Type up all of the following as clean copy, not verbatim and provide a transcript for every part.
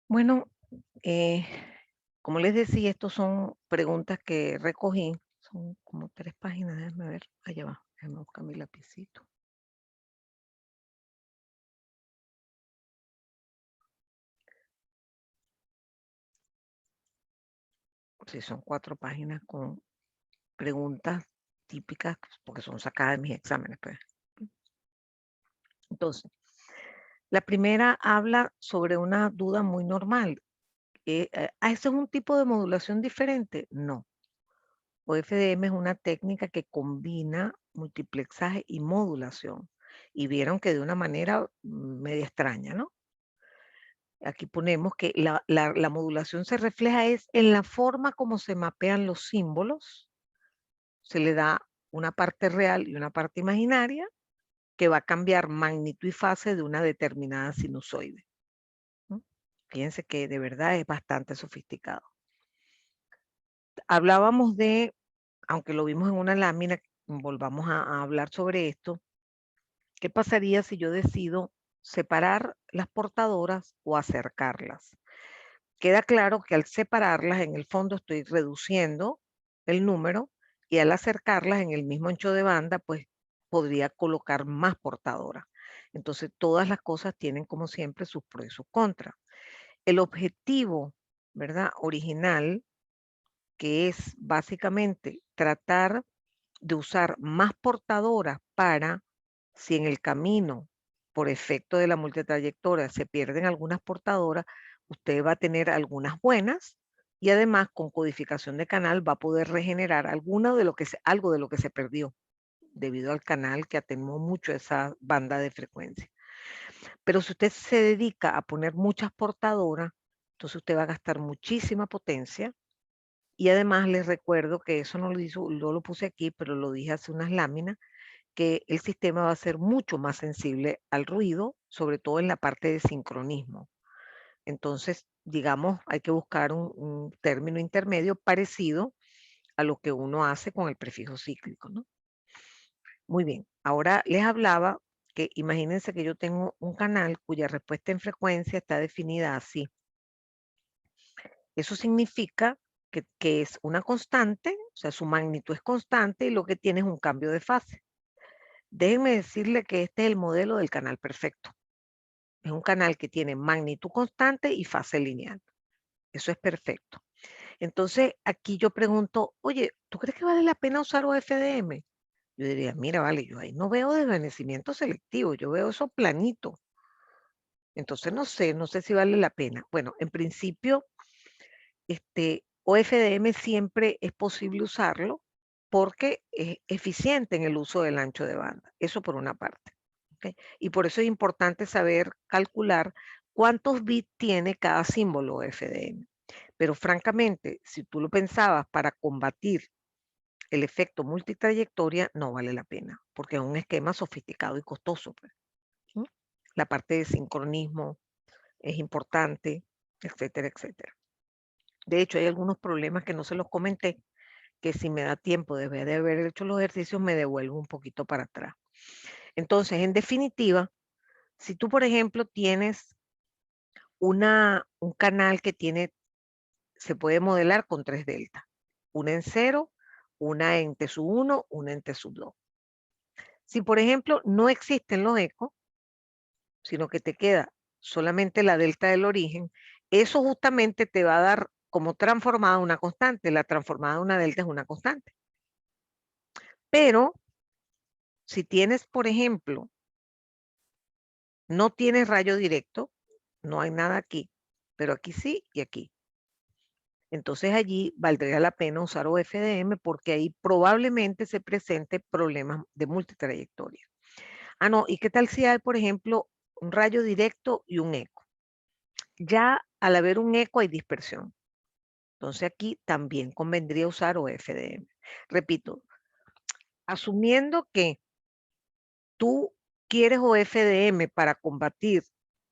Bueno, eh, como les decía, estos son preguntas que recogí. Son como 3 páginas, déjame ver. Allá va, déjame buscar mi lapicito. Sí, son 4 páginas con preguntas típicas, porque son sacadas de mis exámenes, pues. Entonces, la primera habla sobre una duda muy normal. ¿Ese es un tipo de modulación diferente? No. OFDM es una técnica que combina multiplexaje y modulación. Y vieron que de una manera media extraña, ¿no? Aquí ponemos que la modulación se refleja es en la forma como se mapean los símbolos. Se le da una parte real y una parte imaginaria que va a cambiar magnitud y fase de una determinada sinusoide. ¿No? Fíjense que de verdad es bastante sofisticado. Hablábamos de, aunque lo vimos en una lámina, volvamos a hablar sobre esto. ¿Qué pasaría si yo decido separar las portadoras o acercarlas? Queda claro que al separarlas, en el fondo estoy reduciendo el número y al acercarlas en el mismo ancho de banda, pues podría colocar más portadoras. Entonces, todas las cosas tienen, como siempre, sus pros y sus contras. El objetivo, ¿verdad? Original, que es básicamente tratar de usar más portadoras para, si en el camino, por efecto de la multitrayectoria, se pierden algunas portadoras, usted va a tener algunas buenas y además con codificación de canal va a poder regenerar algo de lo que se perdió debido al canal que atenuó mucho esa banda de frecuencia. Pero si usted se dedica a poner muchas portadoras, entonces usted va a gastar muchísima potencia y además les recuerdo que eso no lo puse aquí, pero lo dije hace unas láminas, que el sistema va a ser mucho más sensible al ruido, sobre todo en la parte de sincronismo. Entonces, digamos, hay que buscar un término intermedio parecido a lo que uno hace con el prefijo cíclico, ¿no? Muy bien, ahora les hablaba que imagínense que yo tengo un canal cuya respuesta en frecuencia está definida así. Eso significa que es una constante, o sea, su magnitud es constante y lo que tiene es un cambio de fase. Déjenme decirle que este es el modelo del canal perfecto. Es un canal que tiene magnitud constante y fase lineal. Eso es perfecto. Entonces, aquí yo pregunto, oye, ¿tú crees que vale la pena usar OFDM? Yo diría, mira, vale, yo ahí no veo desvanecimiento selectivo, yo veo eso planito. Entonces, no sé si vale la pena. Bueno, en principio, OFDM siempre es posible usarlo porque es eficiente en el uso del ancho de banda. Eso por una parte. ¿Ok? Y por eso es importante saber calcular cuántos bits tiene cada símbolo OFDM. Pero francamente, si tú lo pensabas para combatir el efecto multitrayectoria, no vale la pena, porque es un esquema sofisticado y costoso, pues. ¿Mm? La parte de sincronismo es importante, etcétera, etcétera. De hecho, hay algunos problemas que no se los comenté, que si me da tiempo de haber hecho los ejercicios, me devuelvo un poquito para atrás. Entonces, en definitiva, si tú, por ejemplo, tienes un canal que se puede modelar con 3 deltas, una en 0, una en T sub 1, una en T sub 2. Si, por ejemplo, no existen los ecos, sino que te queda solamente la delta del origen, eso justamente te va a dar como transformada una constante. La transformada de una delta es una constante. Pero si tienes, por ejemplo, no tienes rayo directo, no hay nada aquí, pero aquí sí y aquí. Entonces allí valdría la pena usar OFDM porque ahí probablemente se presente problemas de multitrayectoria. Ah, no, ¿y qué tal si hay, por ejemplo, un rayo directo y un eco? Ya al haber un eco hay dispersión. Entonces aquí también convendría usar OFDM. Repito, asumiendo que tú quieres OFDM para combatir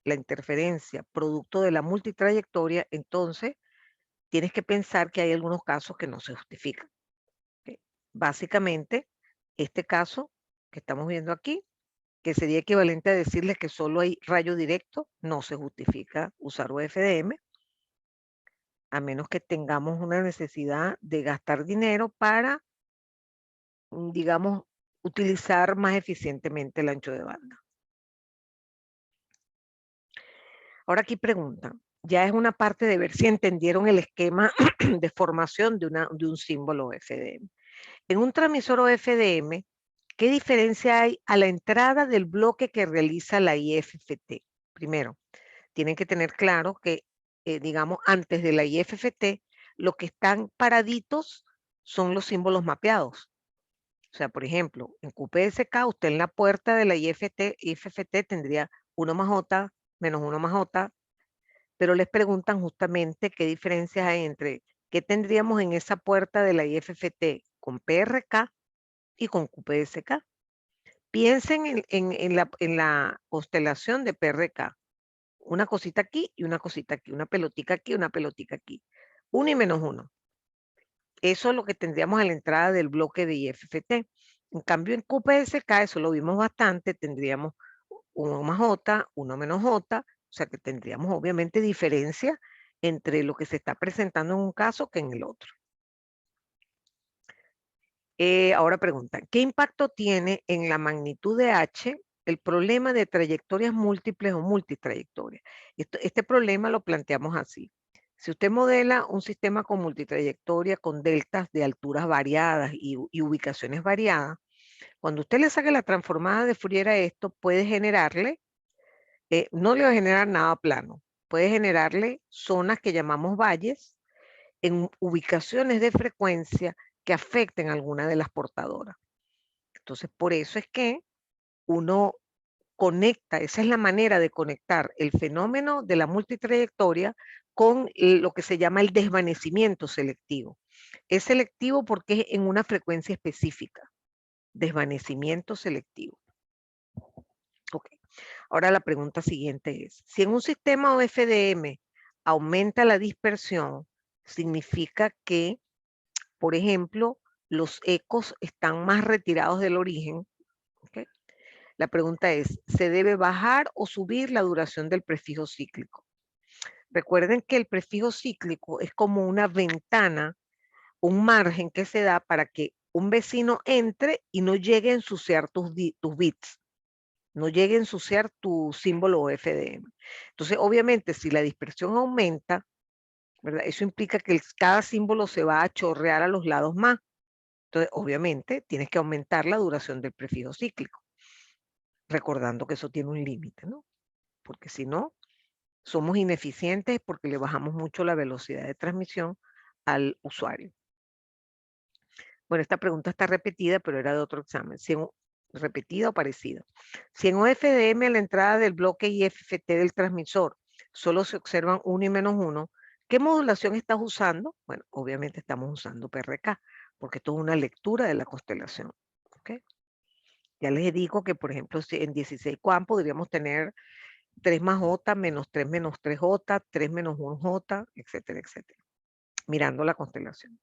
la interferencia producto de la multitrayectoria, entonces tienes que pensar que hay algunos casos que no se justifican. ¿Ok? Básicamente, este caso que estamos viendo aquí, que sería equivalente a decirles que solo hay rayo directo, no se justifica usar UFDM. a menos que tengamos una necesidad de gastar dinero para, digamos, utilizar más eficientemente el ancho de banda. Ahora aquí preguntan, ya es una parte de ver si entendieron el esquema de formación de un símbolo FDM. En un transmisor OFDM, ¿qué diferencia hay a la entrada del bloque que realiza la IFFT? Primero, tienen que tener claro que, digamos, antes de la IFFT, lo que están paraditos son los símbolos mapeados. O sea, por ejemplo, en QPSK, usted en la puerta de la IFFT tendría 1 más J, menos 1 más J, pero les preguntan justamente qué diferencias hay entre qué tendríamos en esa puerta de la IFFT con PRK y con QPSK. Piensen en la constelación de PRK. Una cosita aquí y una cosita aquí, una pelotica aquí y una pelotica aquí. 1 y menos 1. Eso es lo que tendríamos a la entrada del bloque de IFFT. En cambio, en QPSK, eso lo vimos bastante, tendríamos 1 más J, 1 menos J, o sea que tendríamos obviamente diferencia entre lo que se está presentando en un caso que en el otro. Ahora preguntan, ¿qué impacto tiene en la magnitud de H el problema de trayectorias múltiples o multitrayectorias? Este problema lo planteamos así. Si usted modela un sistema con multitrayectoria, con deltas de alturas variadas y ubicaciones variadas, cuando usted le saque la transformada de Fourier a esto, puede generarle, no le va a generar nada plano, puede generarle zonas que llamamos valles en ubicaciones de frecuencia que afecten a alguna de las portadoras. Entonces, por eso es que uno conecta, esa es la manera de conectar el fenómeno de la multitrayectoria con lo que se llama el desvanecimiento selectivo. Es selectivo porque es en una frecuencia específica. Desvanecimiento selectivo. Ok. Ahora la pregunta siguiente es, si en un sistema OFDM aumenta la dispersión, significa que, por ejemplo, los ecos están más retirados del origen. ¿Okay? La pregunta es, ¿se debe bajar o subir la duración del prefijo cíclico? Recuerden que el prefijo cíclico es como una ventana, un margen que se da para que un vecino entre y no llegue a ensuciar tus bits, no llegue a ensuciar tu símbolo OFDM. Entonces, obviamente, si la dispersión aumenta, ¿verdad? Eso implica que cada símbolo se va a chorrear a los lados más. Entonces, obviamente, tienes que aumentar la duración del prefijo cíclico, recordando que eso tiene un límite, ¿no? Porque si no, somos ineficientes porque le bajamos mucho la velocidad de transmisión al usuario. Bueno, esta pregunta está repetida, pero era de otro examen. Repetida o parecida. Si en OFDM a la entrada del bloque IFFT del transmisor solo se observan 1 y menos 1, ¿qué modulación estás usando? Bueno, obviamente estamos usando PRK, porque esto es una lectura de la constelación. ¿Okay? Ya les digo que, por ejemplo, en 16 QAM podríamos tener 3 más J, menos 3 menos 3J, 3 menos 1J, etcétera, etcétera. Mirando la constelación.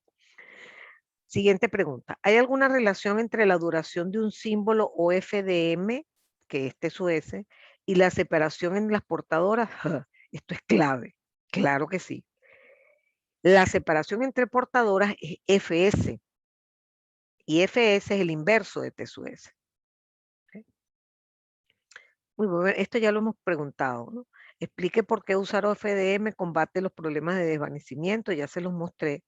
Siguiente pregunta. ¿Hay alguna relación entre la duración de un símbolo OFDM, que este es su S, y la separación en las portadoras? Esto es clave. Claro que sí. La separación entre portadoras es FS. Y FS es el inverso de T sub S. ¿Okay? Muy bueno, esto ya lo hemos preguntado, ¿no? Explique por qué usar OFDM combate los problemas de desvanecimiento, ya se los mostré,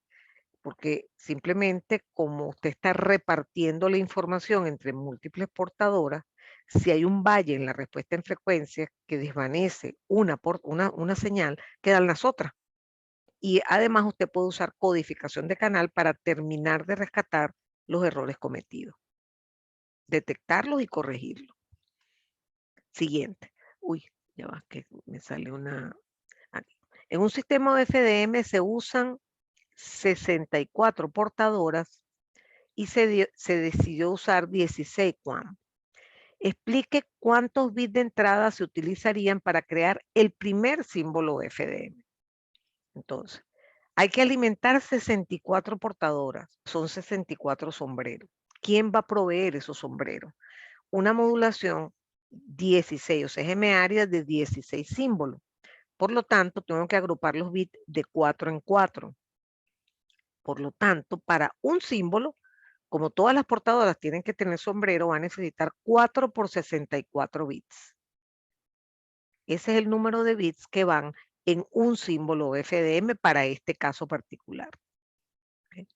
porque simplemente como usted está repartiendo la información entre múltiples portadoras, si hay un valle en la respuesta en frecuencia que desvanece una señal, quedan las otras. Y además usted puede usar codificación de canal para terminar de rescatar los errores cometidos, detectarlos y corregirlos. Siguiente. Uy, ya va, que me sale una... Aquí. En un sistema de FDM se usan 64 portadoras y se decidió usar 16 QAM. Explique cuántos bits de entrada se utilizarían para crear el primer símbolo FDM. Entonces, hay que alimentar 64 portadoras, son 64 sombreros. ¿Quién va a proveer esos sombreros? Una modulación 16, o sea, GM área de 16 símbolos. Por lo tanto, tengo que agrupar los bits de 4 en 4. Por lo tanto, para un símbolo, como todas las portadoras tienen que tener sombrero, va a necesitar 4 por 64 bits. Ese es el número de bits que van en un símbolo FDM para este caso particular. ¿Okay?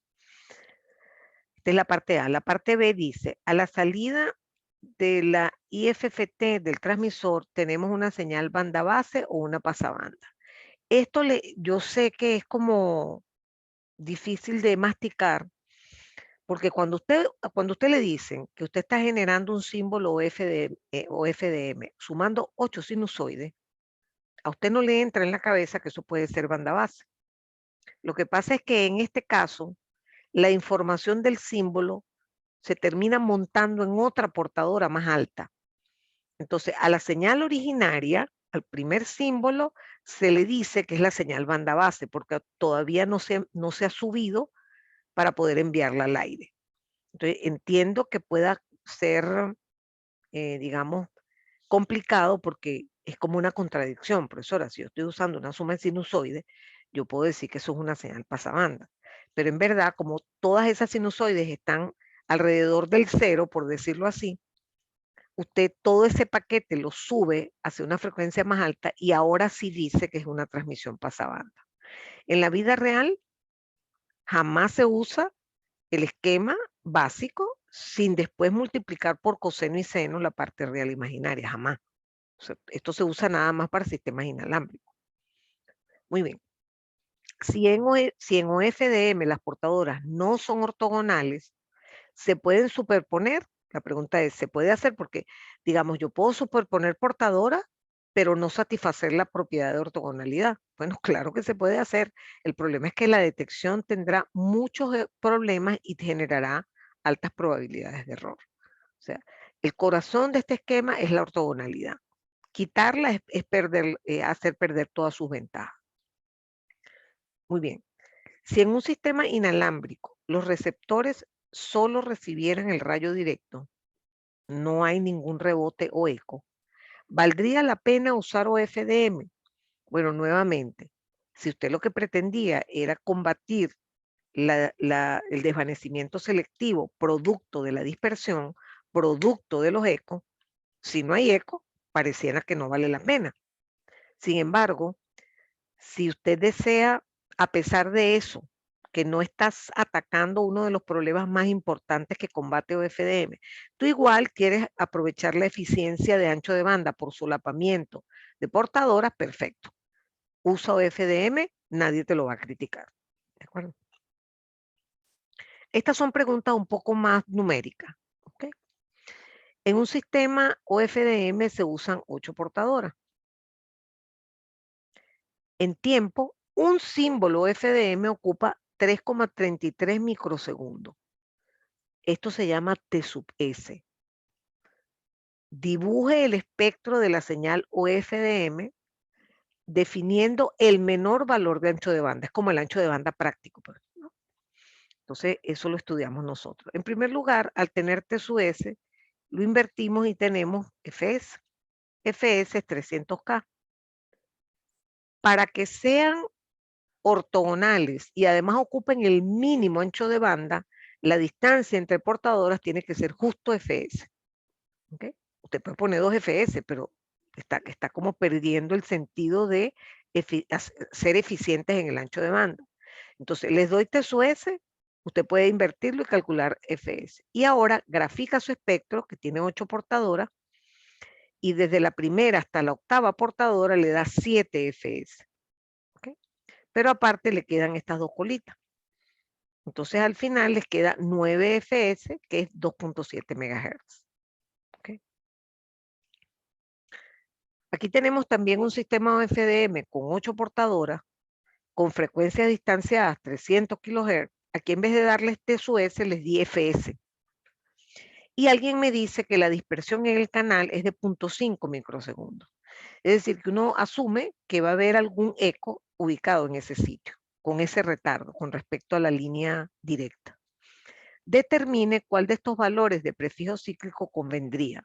Esta es la parte A. La parte B dice, a la salida de la IFFT del transmisor tenemos una señal banda base o una pasabanda. Esto yo sé que es como difícil de masticar, porque cuando usted le dicen que usted está generando un símbolo o FDM sumando 8 sinusoides, a usted no le entra en la cabeza que eso puede ser banda base. Lo que pasa es que en este caso, la información del símbolo se termina montando en otra portadora más alta. Entonces, a la señal originaria, al primer símbolo, se le dice que es la señal banda base, porque todavía no se ha subido para poder enviarla al aire. Entonces, entiendo que pueda ser, digamos, complicado porque es como una contradicción, profesora. Si yo estoy usando una suma de sinusoides, yo puedo decir que eso es una señal pasabanda. Pero en verdad, como todas esas sinusoides están alrededor del cero, por decirlo así, usted todo ese paquete lo sube hacia una frecuencia más alta y ahora sí dice que es una transmisión pasabanda. En la vida real, jamás se usa el esquema básico sin después multiplicar por coseno y seno la parte real imaginaria, jamás. O sea, esto se usa nada más para sistemas inalámbricos. Muy bien. Si en OFDM las portadoras no son ortogonales, ¿se pueden superponer? La pregunta es, ¿se puede hacer? Porque, digamos, yo puedo superponer portadoras, pero no satisfacer la propiedad de ortogonalidad. Bueno, claro que se puede hacer. El problema es que la detección tendrá muchos problemas y generará altas probabilidades de error. O sea, el corazón de este esquema es la ortogonalidad. Quitarla es hacer perder todas sus ventajas. Muy bien. Si en un sistema inalámbrico los receptores solo recibieran el rayo directo, no hay ningún rebote o eco, ¿valdría la pena usar OFDM? Bueno, nuevamente, si usted lo que pretendía era combatir el desvanecimiento selectivo producto de la dispersión, producto de los ecos, si no hay eco, pareciera que no vale la pena. Sin embargo, si usted desea, a pesar de eso, que no estás atacando uno de los problemas más importantes que combate OFDM, tú igual quieres aprovechar la eficiencia de ancho de banda por solapamiento de portadoras, perfecto. Usa OFDM, nadie te lo va a criticar. ¿De acuerdo? Estas son preguntas un poco más numéricas. ¿Okay? En un sistema OFDM se usan 8 portadoras. En tiempo, un símbolo FDM ocupa 3,33 microsegundos. Esto se llama T sub S. Dibuje el espectro de la señal OFDM definiendo el menor valor de ancho de banda. Es como el ancho de banda práctico. ¿No? Entonces, eso lo estudiamos nosotros. En primer lugar, al tener T sub S, lo invertimos y tenemos FS. FS es 300K. Para que sean ortogonales y además ocupen el mínimo ancho de banda, la distancia entre portadoras tiene que ser justo FS. ¿Okay? Usted puede poner 2 FS, pero está como perdiendo el sentido de ser eficientes en el ancho de banda. Entonces, les doy T sub S, usted puede invertirlo y calcular FS. Y ahora grafica su espectro, que tiene 8 portadoras, y desde la primera hasta la octava portadora le da 7 FS. ¿Okay? Pero aparte le quedan estas dos colitas. Entonces al final les queda 9 FS, que es 2.7 MHz. ¿Okay? Aquí tenemos también un sistema OFDM con 8 portadoras, con frecuencias distanciadas 300 kHz. Aquí en vez de darles T sub S, les di FS. Y alguien me dice que la dispersión en el canal es de 0.5 microsegundos. Es decir, que uno asume que va a haber algún eco ubicado en ese sitio, con ese retardo con respecto a la línea directa. Determine cuál de estos valores de prefijo cíclico convendría.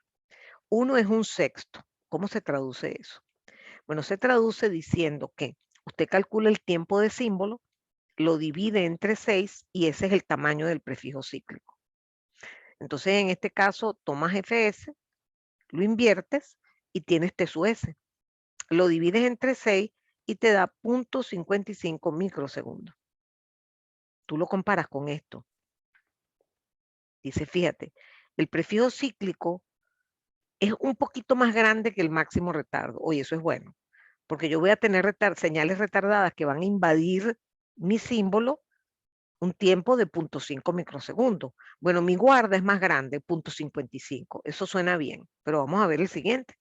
Uno es un sexto. ¿Cómo se traduce eso? Bueno, se traduce diciendo que usted calcula el tiempo de símbolo, lo divide entre 6 y ese es el tamaño del prefijo cíclico. Entonces, en este caso, tomas fs, lo inviertes y tienes T sub S. Lo divides entre 6 y te da 0.55 microsegundos. Tú lo comparas con esto. Dice, fíjate, el prefijo cíclico es un poquito más grande que el máximo retardo. Oye, eso es bueno, porque yo voy a tener señales retardadas que van a invadir mi símbolo un tiempo de 0.5 microsegundos. Bueno, mi guarda es más grande, 0.55. Eso suena bien, pero vamos a ver el siguiente.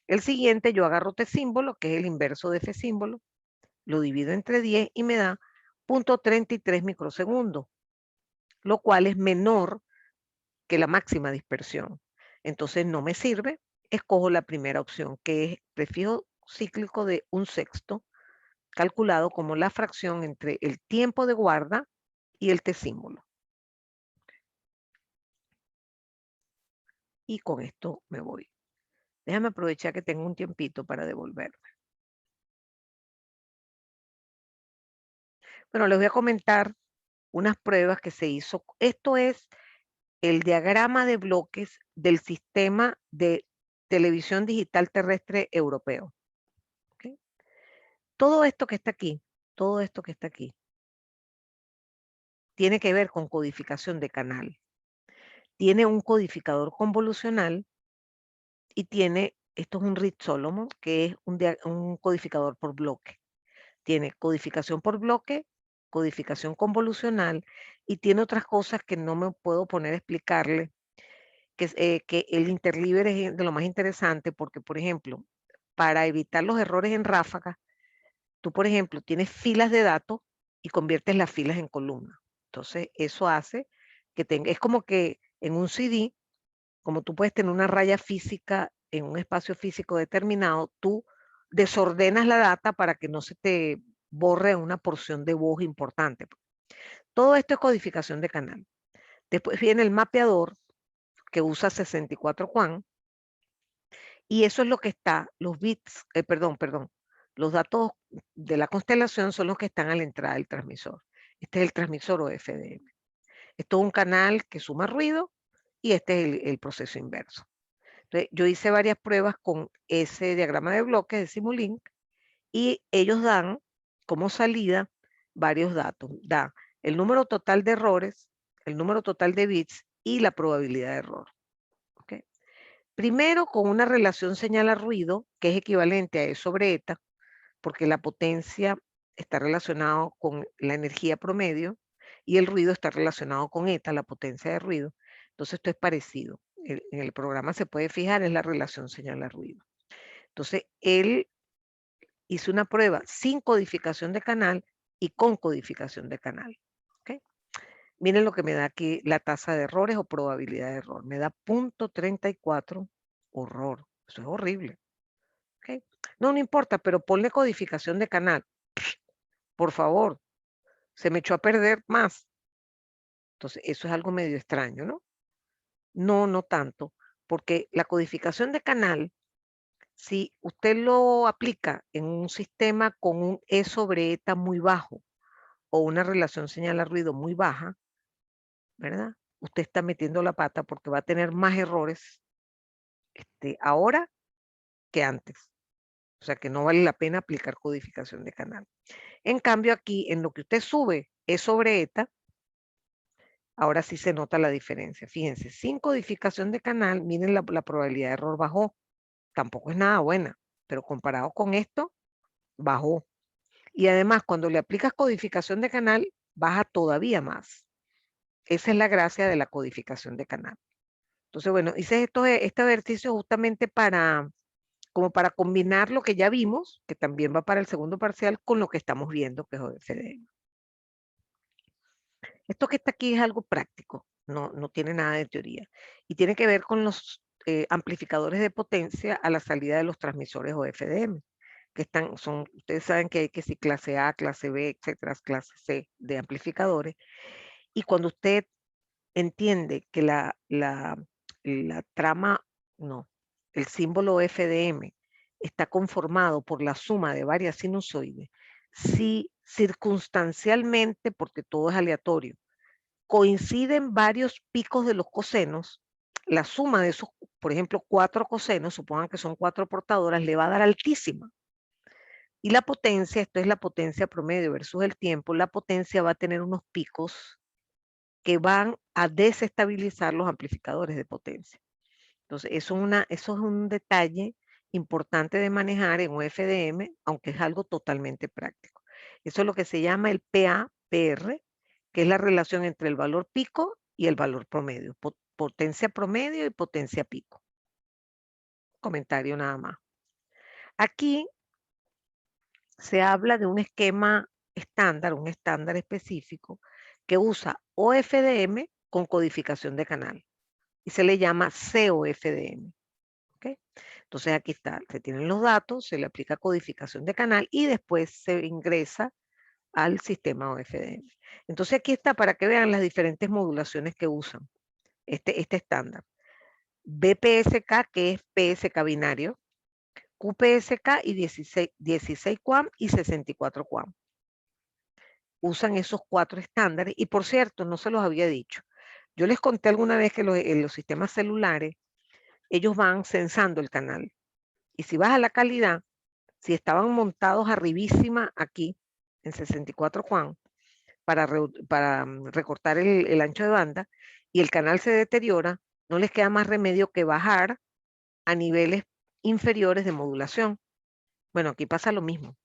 El siguiente, yo agarro T símbolo, que es el inverso de F símbolo, lo divido entre 10 y me da 0.33 microsegundos, lo cual es menor que la máxima dispersión. Entonces no me sirve, escojo la primera opción, que es prefijo cíclico de 1/6, calculado como la fracción entre el tiempo de guarda y el T símbolo. Y con esto me voy. Déjame aprovechar que tengo un tiempito para devolverme. Bueno, les voy a comentar unas pruebas que se hizo. Esto es el diagrama de bloques del sistema de televisión digital terrestre europeo. ¿Okay? Todo esto que está aquí, todo esto que está aquí, tiene que ver con codificación de canal. Tiene un codificador convolucional y tiene, esto es un Reed-Solomon, que es un codificador por bloque. Tiene codificación por bloque, codificación convolucional y tiene otras cosas que no me puedo poner a explicarle, que el interleaver es de lo más interesante porque, por ejemplo, para evitar los errores en ráfaga, tú, por ejemplo, tienes filas de datos y conviertes las filas en columnas. Entonces, eso hace que es como que en un CD, como tú puedes tener una raya física en un espacio físico determinado, tú desordenas la data para que no se te borre una porción de voz importante. Todo esto es codificación de canal. Después viene el mapeador, que usa 64 QAM, y eso es lo que está, los bits, los datos de la constelación son los que están a la entrada del transmisor. Este es el transmisor o FDM. Esto es un canal que suma ruido y este es el proceso inverso. Entonces, yo hice varias pruebas con ese diagrama de bloques de Simulink y ellos dan como salida varios datos. Da el número total de errores, el número total de bits y la probabilidad de error. ¿Okay? Primero con una relación señal a ruido, que es equivalente a E sobre eta, porque la potencia está relacionado con la energía promedio y el ruido está relacionado con eta, la potencia de ruido. Entonces esto es parecido. En el programa se puede fijar, es la relación señal a ruido. Entonces él hizo una prueba sin codificación de canal y con codificación de canal. ¿Okay? Miren lo que me da aquí la tasa de errores o probabilidad de error. Me da 0.34. Horror. Eso es horrible. ¿Okay? No, no importa, pero ponle codificación de canal. Por favor, se me echó a perder más. Entonces, eso es algo medio extraño, ¿no? No, no tanto, porque la codificación de canal, si usted lo aplica en un sistema con un E sobre eta muy bajo o una relación señal a ruido muy baja, ¿verdad? Usted está metiendo la pata porque va a tener más errores ahora que antes. O sea que no vale la pena aplicar codificación de canal. En cambio aquí, en lo que usted sube E sobre eta, ahora sí se nota la diferencia. Fíjense, sin codificación de canal, miren la probabilidad de error bajó. Tampoco es nada buena, pero comparado con esto, bajó. Y además, cuando le aplicas codificación de canal, baja todavía más. Esa es la gracia de la codificación de canal. Entonces, bueno, hice este ejercicio justamente como para combinar lo que ya vimos, que también va para el segundo parcial, con lo que estamos viendo, que es OFDM. Esto que está aquí es algo práctico, no tiene nada de teoría. Y tiene que ver con los amplificadores de potencia a la salida de los transmisores OFDM, que ustedes saben que hay que si clase A, clase B, etcétera, clase C de amplificadores. Y cuando usted entiende que la trama, no, el símbolo FDM está conformado por la suma de varias sinusoides, si circunstancialmente, porque todo es aleatorio, coinciden varios picos de los cosenos, la suma de esos, por ejemplo, 4 cosenos, supongan que son 4 portadoras, le va a dar altísima. Y la potencia, esto es la potencia promedio versus el tiempo, la potencia va a tener unos picos que van a desestabilizar los amplificadores de potencia. Entonces, eso es un detalle importante de manejar en UFDM, aunque es algo totalmente práctico. Eso es lo que se llama el PA-PR, que es la relación entre el valor pico y el valor promedio, potencia promedio y potencia pico. Comentario nada más. Aquí se habla de un esquema estándar, un estándar específico, que usa OFDM con codificación de canal y se le llama COFDM. ¿Okay? Entonces aquí está, se tienen los datos, se le aplica codificación de canal y después se ingresa al sistema OFDM. Entonces aquí está para que vean las diferentes modulaciones que usan este estándar. BPSK, que es PSK binario, QPSK y 16 QAM y 64 QAM. Usan esos 4 estándares y por cierto, no se los había dicho. Yo les conté alguna vez que los sistemas celulares, ellos van censando el canal. Y si vas a la calidad, si estaban montados arribísima aquí, en 64 QAM, para recortar el ancho de banda, y el canal se deteriora, no les queda más remedio que bajar a niveles inferiores de modulación. Bueno, aquí pasa lo mismo.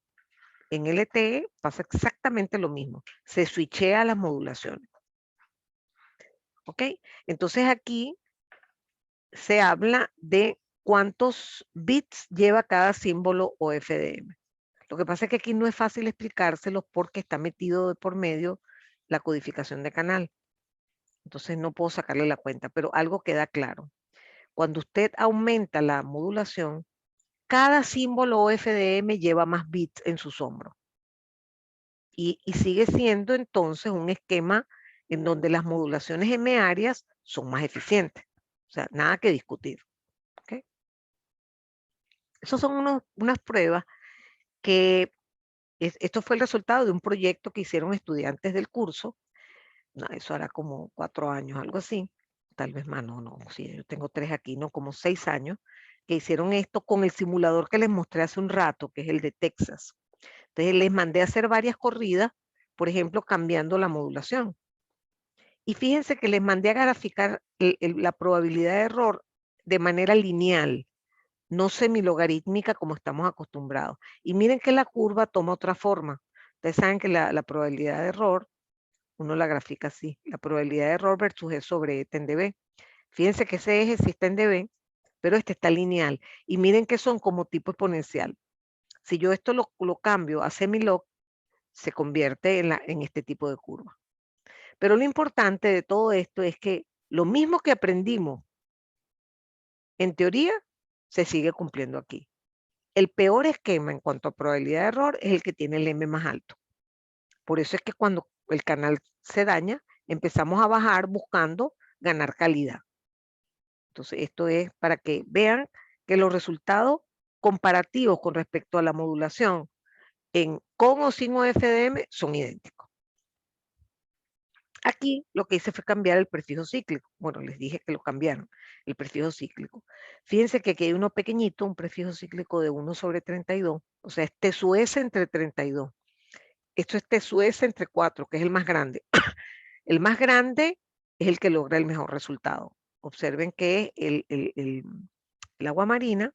En LTE pasa exactamente lo mismo. Se switchea las modulaciones. ¿Ok? Entonces aquí se habla de cuántos bits lleva cada símbolo OFDM. Lo que pasa es que aquí no es fácil explicárselo porque está metido de por medio la codificación de canal. Entonces no puedo sacarle la cuenta, pero algo queda claro. Cuando usted aumenta la modulación, cada símbolo OFDM lleva más bits en sus hombros. Y sigue siendo entonces un esquema en donde las modulaciones M-áreas son más eficientes. O sea, nada que discutir. ¿Okay? Esas son unas pruebas que esto fue el resultado de un proyecto que hicieron estudiantes del curso. No, eso hará como 4 años, algo así. Tal vez más, no, sí, yo tengo 3 aquí, no, como 6 años, que hicieron esto con el simulador que les mostré hace un rato, que es el de Texas. Entonces les mandé a hacer varias corridas, por ejemplo, cambiando la modulación. Y fíjense que les mandé a graficar la probabilidad de error de manera lineal, no semilogarítmica como estamos acostumbrados. Y miren que la curva toma otra forma. Ustedes saben que la probabilidad de error, uno la grafica así, la probabilidad de error versus E sobre E en dB. Fíjense que ese eje sí está en dB, pero este está lineal. Y miren que son como tipo exponencial. Si yo esto lo cambio a semilog, se convierte en este tipo de curva. Pero lo importante de todo esto es que lo mismo que aprendimos en teoría se sigue cumpliendo aquí. El peor esquema en cuanto a probabilidad de error es el que tiene el M más alto. Por eso es que cuando el canal se daña, empezamos a bajar buscando ganar calidad. Entonces, esto es para que vean que los resultados comparativos con respecto a la modulación con o sin OFDM son idénticos. Aquí lo que hice fue cambiar el prefijo cíclico. Bueno, les dije que lo cambiaron, el prefijo cíclico. Fíjense que aquí hay uno pequeñito, un prefijo cíclico de 1 sobre 32. O sea, es T sub S entre 32. Esto es T sub S entre 4, que es el más grande. El más grande es el que logra el mejor resultado. Observen que el agua marina,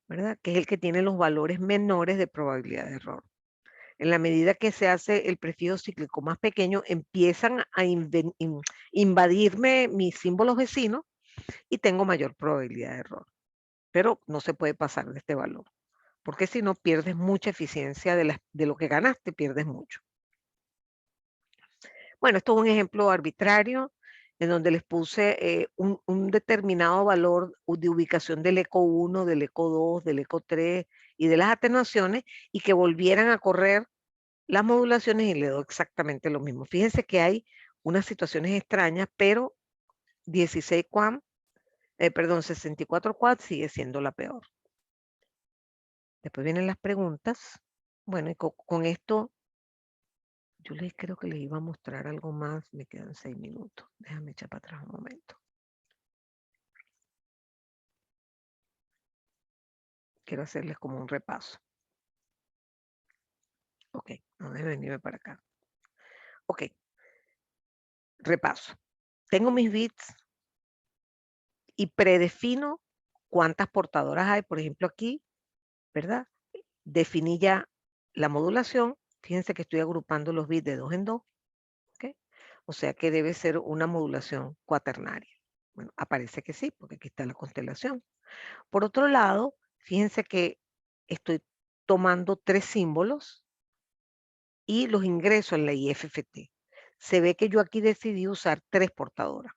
¿verdad? Que es el que tiene los valores menores de probabilidad de error. En la medida que se hace el prefijo cíclico más pequeño, empiezan a invadirme mis símbolos vecinos y tengo mayor probabilidad de error. Pero no se puede pasar de este valor, porque si no pierdes mucha eficiencia de lo que ganaste, pierdes mucho. Bueno, esto es un ejemplo arbitrario en donde les puse un determinado valor de ubicación del eco 1, del eco 2, del eco 3 y de las atenuaciones y que volvieran a correr las modulaciones y le doy exactamente lo mismo. Fíjense que hay unas situaciones extrañas, pero 16 QAM, perdón, 64 QAM sigue siendo la peor. Después vienen las preguntas. Bueno, y con esto, yo creo que les iba a mostrar algo más. Me quedan 6 minutos. Déjame echar para atrás un momento. Quiero hacerles como un repaso. Ok, no debe venirme para acá. Ok, repaso. Tengo mis bits y predefino cuántas portadoras hay. Por ejemplo, aquí, ¿verdad? Definí ya la modulación. Fíjense que estoy agrupando los bits de 2 en 2. ¿Okay? O sea que debe ser una modulación cuaternaria. Bueno, aparece que sí, porque aquí está la constelación. Por otro lado, fíjense que estoy tomando 3 símbolos y los ingreso en la IFFT. Se ve que yo aquí decidí usar 3 portadoras.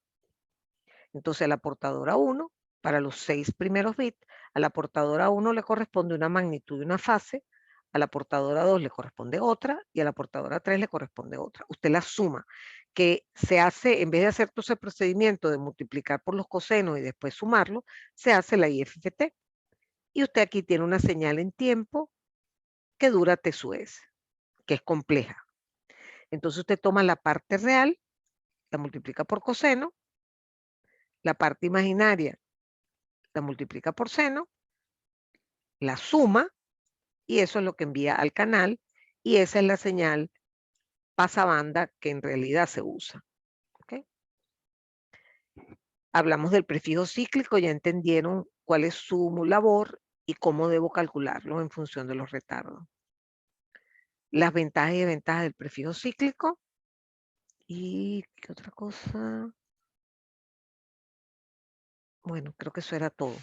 Entonces, a la portadora 1, para los 6 primeros bits, a la portadora 1 le corresponde una magnitud y una fase, a la portadora 2 le corresponde otra y a la portadora 3 le corresponde otra. Usted la suma, que se hace, en vez de hacer todo ese procedimiento de multiplicar por los cosenos y después sumarlo, se hace la IFFT. Y usted aquí tiene una señal en tiempo que dura T sub S, que es compleja. Entonces usted toma la parte real, la multiplica por coseno, la parte imaginaria la multiplica por seno, la suma, y eso es lo que envía al canal, y esa es la señal pasabanda que en realidad se usa. ¿Okay? Hablamos del prefijo cíclico, ya entendieron cuál es su labor y cómo debo calcularlo en función de los retardos. Las ventajas y desventajas del prefijo cíclico. ¿Y qué otra cosa? Bueno, creo que eso era todo.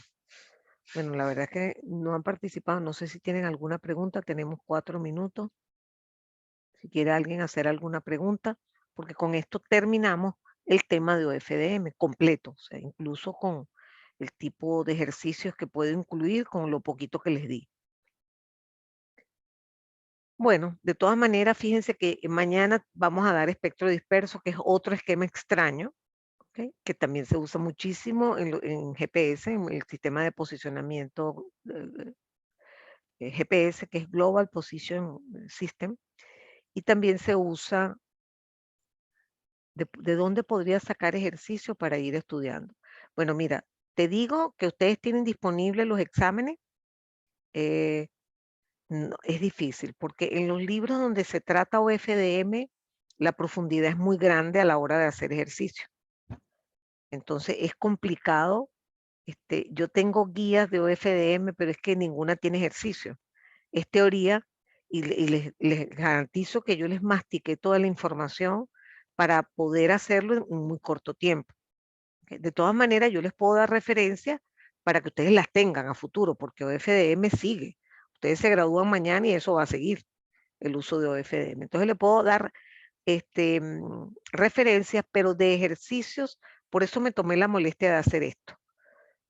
Bueno, la verdad es que no han participado. No sé si tienen alguna pregunta. Tenemos 4 minutos. Si quiere alguien hacer alguna pregunta, porque con esto terminamos el tema de OFDM completo, o sea, incluso con el tipo de ejercicios que puedo incluir con lo poquito que les di. Bueno, de todas maneras, fíjense que mañana vamos a dar espectro disperso, que es otro esquema extraño, ¿okay? Que también se usa muchísimo en GPS, en el sistema de posicionamiento GPS, que es Global Position System, y también se usa de dónde podría sacar ejercicio para ir estudiando. Bueno, mira, te digo que ustedes tienen disponibles los exámenes. eh, no, es difícil, porque en los libros donde se trata OFDM, la profundidad es muy grande a la hora de hacer ejercicio. Entonces es complicado. Yo tengo guías de OFDM, pero es que ninguna tiene ejercicio. Es teoría y les garantizo que yo les mastiqué toda la información para poder hacerlo en un muy corto tiempo. De todas maneras, yo les puedo dar referencias para que ustedes las tengan a futuro, porque OFDM sigue. Ustedes se gradúan mañana y eso va a seguir, el uso de OFDM. Entonces le puedo dar referencias, pero de ejercicios, por eso me tomé la molestia de hacer esto,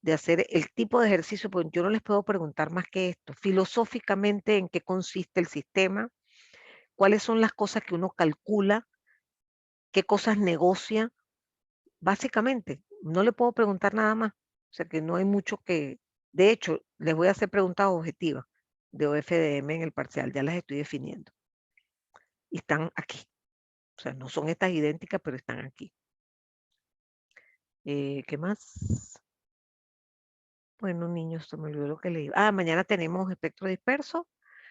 de hacer el tipo de ejercicio, porque yo no les puedo preguntar más que esto, filosóficamente en qué consiste el sistema, cuáles son las cosas que uno calcula, qué cosas negocia, básicamente, no le puedo preguntar nada más. O sea que no hay mucho que... De hecho, les voy a hacer preguntas objetivas de OFDM en el parcial, ya las estoy definiendo. Y están aquí. O sea, no son estas idénticas, pero están aquí. ¿Qué más? Bueno, niños, se me olvidó lo que leí. Mañana tenemos espectro disperso,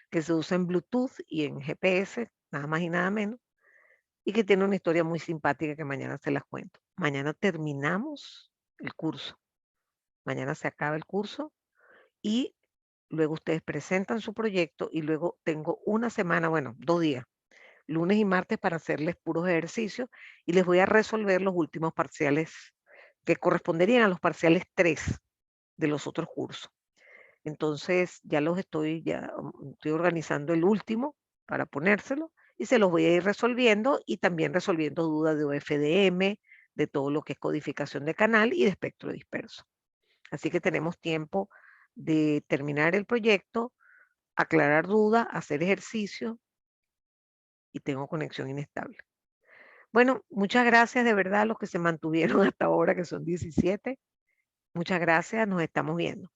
que se usa en Bluetooth y en GPS, nada más y nada menos, y que tiene una historia muy simpática que mañana se las cuento. Mañana terminamos el curso. Mañana se acaba el curso y luego ustedes presentan su proyecto y luego tengo una semana, bueno, 2 días, lunes y martes para hacerles puros ejercicios y les voy a resolver los últimos parciales que corresponderían a los parciales 3 de los otros cursos. Entonces ya estoy organizando el último para ponérselo y se los voy a ir resolviendo y también resolviendo dudas de OFDM, de todo lo que es codificación de canal y de espectro disperso. Así que tenemos tiempo de terminar el proyecto, aclarar dudas, hacer ejercicio y tengo conexión inestable. Bueno, muchas gracias de verdad a los que se mantuvieron hasta ahora, que son 17. Muchas gracias, nos estamos viendo.